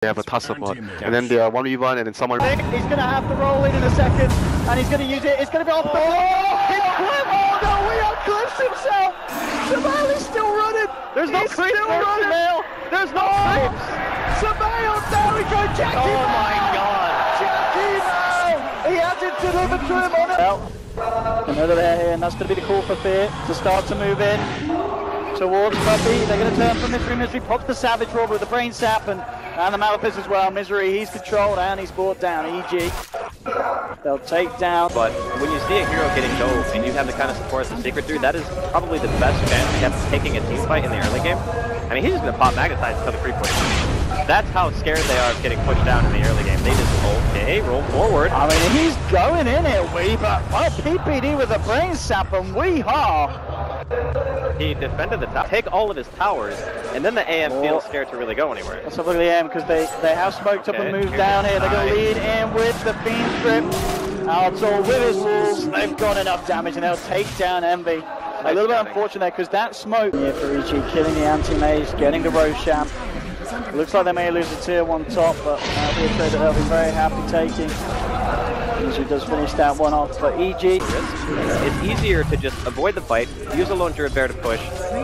They have a tussle mod, and then they are 1v1, and then someone. He's going to have to roll in a second, and he's going to use it. It's going to be off. Oh, it's Cliff! Oh no, we are Cliffs himself. Samael is still running. There's no creep for Samael. There's no creeps. Samael, there we go. Jackie. Oh my God, Jackie! He has it delivered to him on it. Another there here, and that's going to be the call for Fear to start to move in towards Puppy. They're going to turn from Misery. Misery pops the Savage Rob with the Brain Sap and the Malapis as well. Misery, he's controlled and he's brought down. EG, they'll take down. But when you see a hero getting gold and you have the kind of support that Sicret through, that is probably the best chance you have of taking a team fight in the early game. I mean, he's just going to pop Magnetize until the free point. That's how scared they are of getting pushed down in the early game. They just, okay, roll forward. I mean, he's going in it, Weaver. Well, PPD with a Brain Sap and Weehaw. He defended the top, take all of his towers, and then the AM feels scared to really go anywhere. Let's have a look at the AM because they have smoked up and moved down here. They're going to lead in with the Fiend Strip. Altor with his wolves. They've got enough damage and they'll take down Envy. A little bit unfortunate because that smoke here for EG, killing the anti-mage, getting the Roshan. Looks like they may lose a tier 1 top, but that'll be a trade that they'll be very happy taking. EG does finish that one off, but EG... It's easier to just avoid the fight, use a lone Druid Bear to push,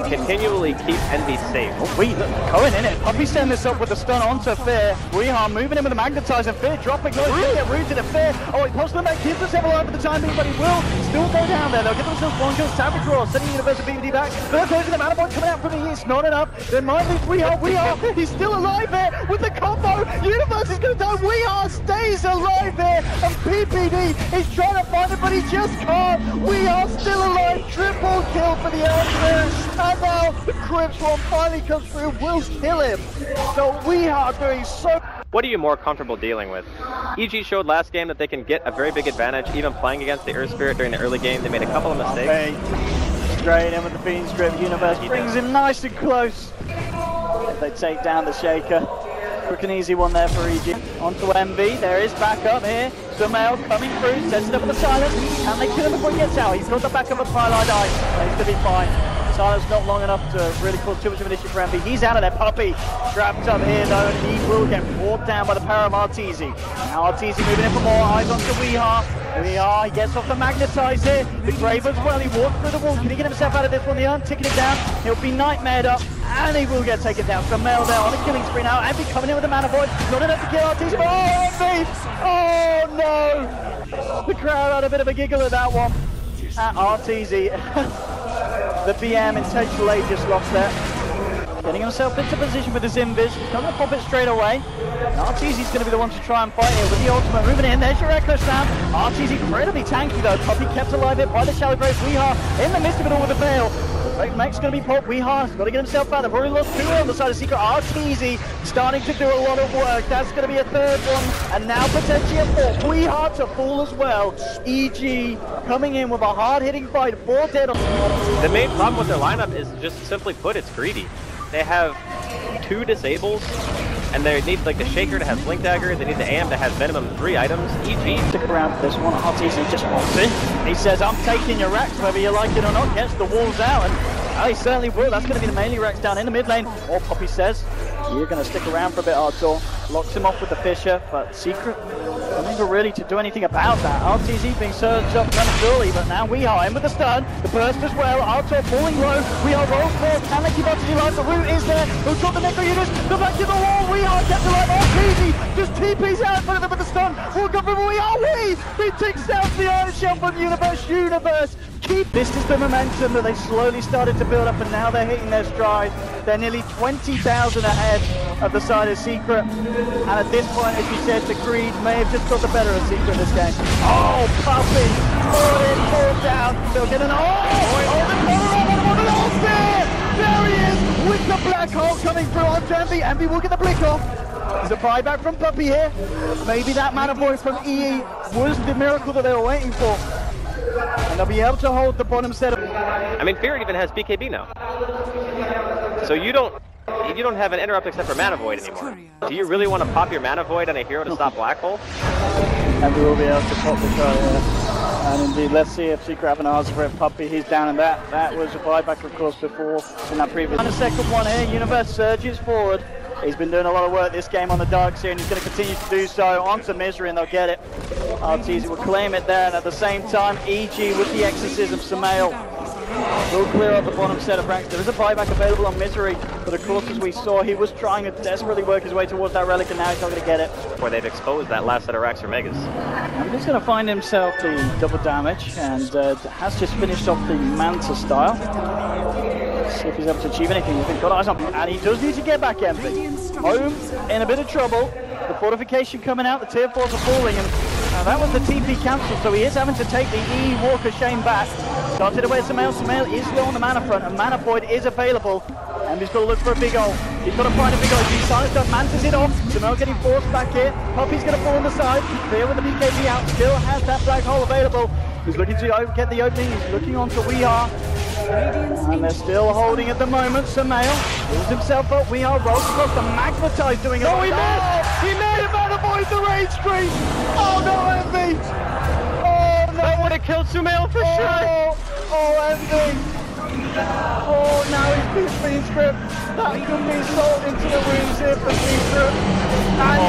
continually keep Envy safe. Oh, wait, look, Cohen in it. Puppy setting this up with the stun onto Fear. Weehaw moving in with the Magnetize and Fear dropping. He's going to get rooted at Fear. Oh, he pops them back, keeps himself alive for the time being, but he will still go down there. They'll get themselves one kill. Savage Roar, sending Universal BBD back. They're closing the mana point coming out from the east. Not enough. There might be Weehaw. He's still alive there with the combo. Universe is going to die. Weehaw stays alive there. And PPD is trying to find it, but he just can't. We are still alive. Triple kill for the Elder. And now the Crips one finally comes through, will kill him. So we are doing so... What are you more comfortable dealing with? EG showed last game that they can get a very big advantage even playing against the Earth Spirit during the early game. They made a couple of mistakes. Okay. Straight in with the Fiend Strip. Universe brings him nice and close. They take down the Shaker. Quick and easy one there for EG. Onto MV. There is backup here. Samael coming through, sets it up with the Silence. And they kill him before he gets out. He's got the backup of Twilight Eye. He's going to be fine. Silence not long enough to really cause too much of an issue for MV. He's out of there. Puppy trapped up here though, and he will get brought down by the power of Arteezy. Now Arteezy moving in for more. Eyes onto Weehaw. Weehaw, he gets off the Magnetize here. The Grave as well. He walks through the wall. Can he get himself out of this one? They aren't ticking him down. He'll be nightmared up. And he will get taken down. Samael there on a killing spree now. Envy coming in with the Mana Void. Not enough to kill Arteezy. Oh, Envy! Oh no! The crowd had a bit of a giggle at that one. At Arteezy. The BM intentionally just lost there. Getting himself into position with his Invis. He's not going to pop it straight away. Arteezy's going to be the one to try and fight here with the ultimate. Moving in, there's your Echo Sound. Arteezy incredibly tanky though. Puppy kept alive here by the Shallow Grave. Weehaw in the midst of it all with a fail. Mech's going to be popped. Weehaw got to get himself out. They've already lost 2 on the side of Sicret. Arteezy starting to do a lot of work. That's going to be a 3rd one. And now potentially a 4th. Weehaw to fall as well. EG coming in with a hard-hitting fight. 4 dead on. The main problem with their lineup is just simply put, it's greedy. They have 2 disables, and they need like the Shaker to have Blink Dagger, they need the AM to have minimum 3 items. EG. Stick around for this one. Arteezy just walks in. He says, I'm taking your racks whether you like it or not. Gets the walls out, and he certainly will. That's going to be the melee racks down in the mid lane. Or Poppy says, you're going to stick around for a bit, Artur. Locks him off with the Fisher, but Sicret unable really to do anything about that. Arteezy being surged up prematurely, but now Weehaw in with the stun. The burst as well. Artur falling low. Weehaw rolls forward. Can they keep Arteezy alive? The root is there. He'll drop the Necro units. The back to the wall. Weehaw kept alive. Arteezy just TP's out in front of them with the stun. Walk up from Weehaw. He takes down the Iron Shell from Universe. This is the momentum that they slowly started to build up, and now they're hitting their stride. They're nearly 20,000 ahead of the side of Sicret. And at this point, as you said, the Creed may have just got the better of Sicret in this game. Oh, Puppy! Pull in, pull down. They'll get an... There he is, with the black hole coming through on Envy. Envy will get the blick off. There's a buyback from Puppy here. Maybe that Mana Void from EE was the miracle that they were waiting for. And they'll be able to hold the bottom set of... I mean, Fear even has BKB now. So you don't have an interrupt except for Mana Void anymore. Do you really want to pop your Mana Void on a hero to stop Black Hole? And we will be able to pop the shot here. And indeed, let's see if Sicret have an answer for it. Puppy, he's down in that. That was a buyback, of course, before in that previous. And a second one here. Universe surges forward. He's been doing a lot of work this game on the darks here, and he's going to continue to do so. Onto Misery, and they'll get it. RTZ will claim it there, and at the same time, EG with the exorcism, Samael will clear up the bottom set of ranks. There is a buyback available on Misery, but of course, as we saw, he was trying to desperately work his way towards that relic, and now he's not going to get it. Where they've exposed that last set of racks for Megas. And he's going to find himself the double damage, and has just finished off the Manta style. See if he's able to achieve anything. He's got eyes on him, and he does need to get back, Envy. Home in a bit of trouble. The fortification coming out, the tier 4s are falling, and that was the TP cancel, so he is having to take the E Walker Shane back. Started away Samael. Samael is still on the mana front, and Mana Void is available. And he's got to look for a big hole. He's got to find a big hole. He's silenced up, Manta's it off. Samael getting forced back here. Puppy's going to fall on the side. Clear with the BKB out, still has that black hole available. He's looking to get the opening, he's looking onto Weehaw. And they're still holding at the moment. Samael pulls himself up. Weehaw rolls across the Magnetize doing it. Oh, he missed! He made it, man, avoid the rage screen! Oh no, Envy! Oh no! That would have killed Samael for sure! Oh, Envy! Oh, now he's been script. That could be salt into the wounds here for Script. And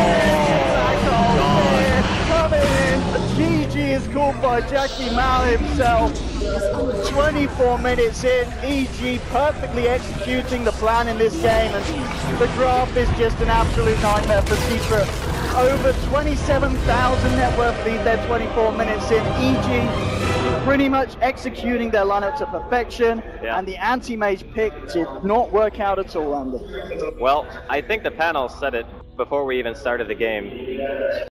black hole here, coming in. GG is called by Jackie Mal himself. 24 minutes in, EG perfectly executing the plan in this game, and the graph is just an absolute nightmare for Sicret. Over 27,000 net worth lead there 24 minutes in. EG pretty much executing their lineup to perfection, and the anti-mage pick did not work out at all, Andy. Well, I think the panel said it before we even started the game.